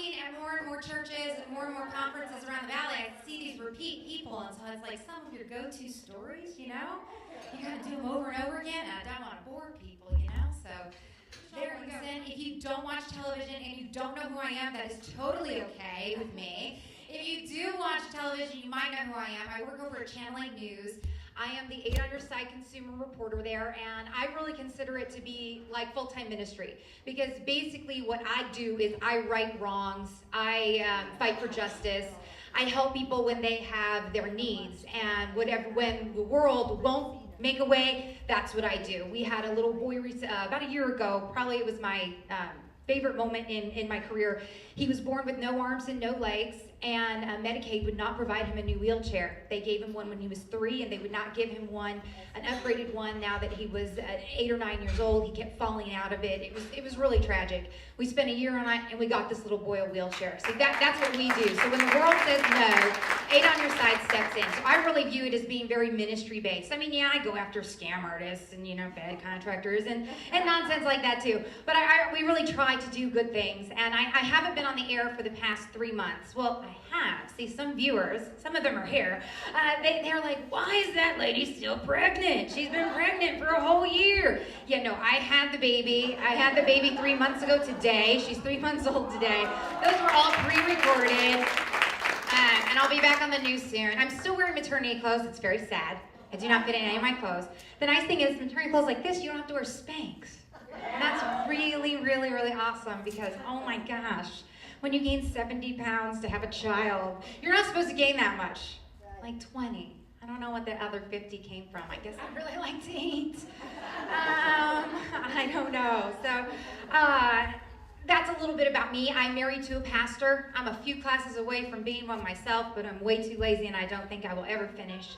speaking at more and more churches and more conferences around the valley, I see these repeat people, and so it's like some of your go-to stories, you know? You gotta do them over and over again, and I don't want to bore people, you know? So there you go. If you don't watch television and you don't know who I am, that is totally okay with me. If you do watch television, you might know who I am. I work over at Channel 8 News. I am the 8 on Your Side consumer reporter there, and I really consider it to be like full-time ministry, because basically what I do is I right wrongs, I fight for justice, I help people when they have their needs, and when the world won't make a way, that's what I do. We had a little boy about a year ago, probably it was my favorite moment in my career. He was born with no arms and no legs, and Medicaid would not provide him a new wheelchair. They gave him one when he was 3, and they would not give him an upgraded one now that he was 8 or 9 years old. He kept falling out of it. It was really tragic. We spent a year on it, and we got this little boy a wheelchair. So that's what we do. So when the world says no, 8 on Your Side steps in. So I really view it as being very ministry-based. I mean, yeah, I go after scam artists and, bad contractors and nonsense like that too. But we really try to do good things. And I haven't been on the air for the past 3 months. Well, I have. See, some viewers, some of them are here, they're like, why is that lady still pregnant? She's been pregnant for a whole year. Yeah, no, I had the baby. I had the baby 3 months ago today. She's 3 months old today. Those were all pre-recorded. And I'll be back on the news soon. I'm still wearing maternity clothes. It's very sad. I do not fit in any of my clothes. The nice thing is, maternity clothes like this, you don't have to wear Spanx. And that's really, really, really awesome, because, oh my gosh, when you gain 70 pounds to have a child, you're not supposed to gain that much. Like 20. I don't know what the other 50 came from. I guess I really like to eat. I don't know. So, that's a little bit about me. I'm married to a pastor. I'm a few classes away from being one myself, but I'm way too lazy, and I don't think I will ever finish.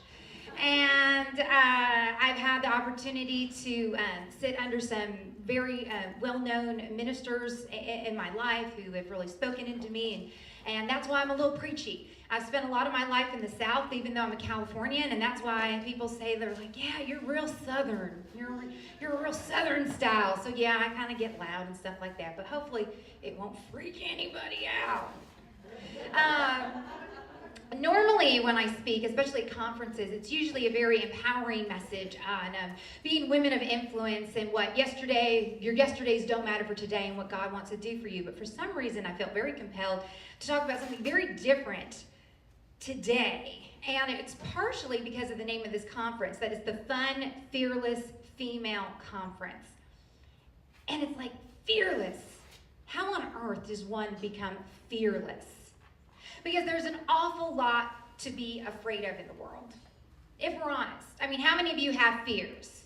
And I've had the opportunity to sit under some very well-known ministers in my life who have really spoken into me, and that's why I'm a little preachy. I've spent a lot of my life in the South, even though I'm a Californian, and that's why people say, they're like, yeah, you're real Southern. You're a real Southern style. So yeah, I kind of get loud and stuff like that, but hopefully it won't freak anybody out. Normally when I speak, especially at conferences, it's usually a very empowering message on being women of influence and what your yesterdays don't matter for today and what God wants to do for you. But for some reason, I felt very compelled to talk about something very different today. And it's partially because of the name of this conference, that is the Fun, Fearless Female Conference. And it's like, fearless. How on earth does one become fearless? Because there's an awful lot to be afraid of in the world, if we're honest. I mean, how many of you have fears?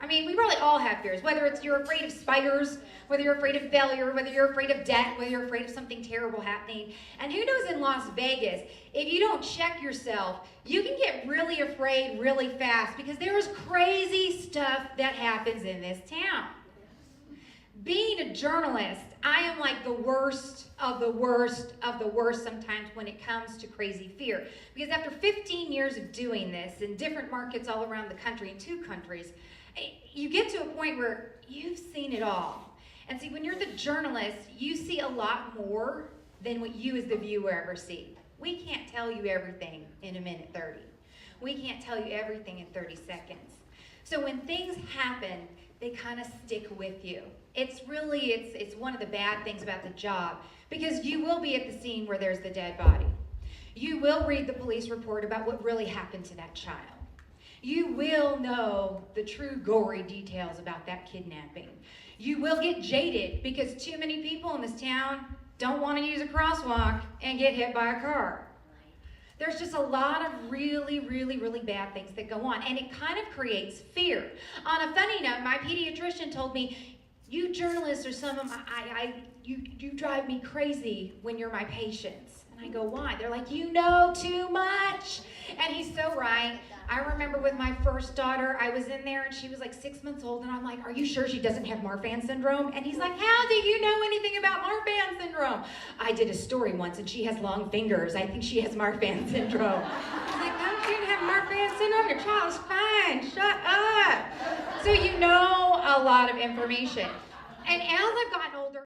I mean, we probably all have fears, whether it's you're afraid of spiders, whether you're afraid of failure, whether you're afraid of debt, whether you're afraid of something terrible happening. And who knows, in Las Vegas, if you don't check yourself, you can get really afraid really fast, because there is crazy stuff that happens in this town. Being a journalist, I am like the worst of the worst of the worst sometimes when it comes to crazy fear. Because after 15 years of doing this in different markets all around the country, in 2 countries, you get to a point where you've seen it all. And see, when you're the journalist, you see a lot more than what you as the viewer ever see. We can't tell you everything in a minute 30. We can't tell you everything in 30 seconds. So when things happen, they kind of stick with you. It's one of the bad things about the job, because you will be at the scene where there's the dead body. You will read the police report about what really happened to that child. You will know the true gory details about that kidnapping. You will get jaded because too many people in this town don't want to use a crosswalk and get hit by a car. There's just a lot of really, really, really bad things that go on, and it kind of creates fear. On a funny note, my pediatrician told me, you journalists are some of you drive me crazy when you're my patients. And I go, why? They're like, you know too much. And he's so right. I remember with my first daughter, I was in there and she was like 6 months old, and I'm like, are you sure she doesn't have Marfan syndrome? And he's like, how do you know anything about Marfan syndrome? I did a story once and she has long fingers. I think she has Marfan syndrome. I was like, no, she didn't have Marfan syndrome. Your child's fine. Shut up. So you know a lot of information. And as I've gotten older,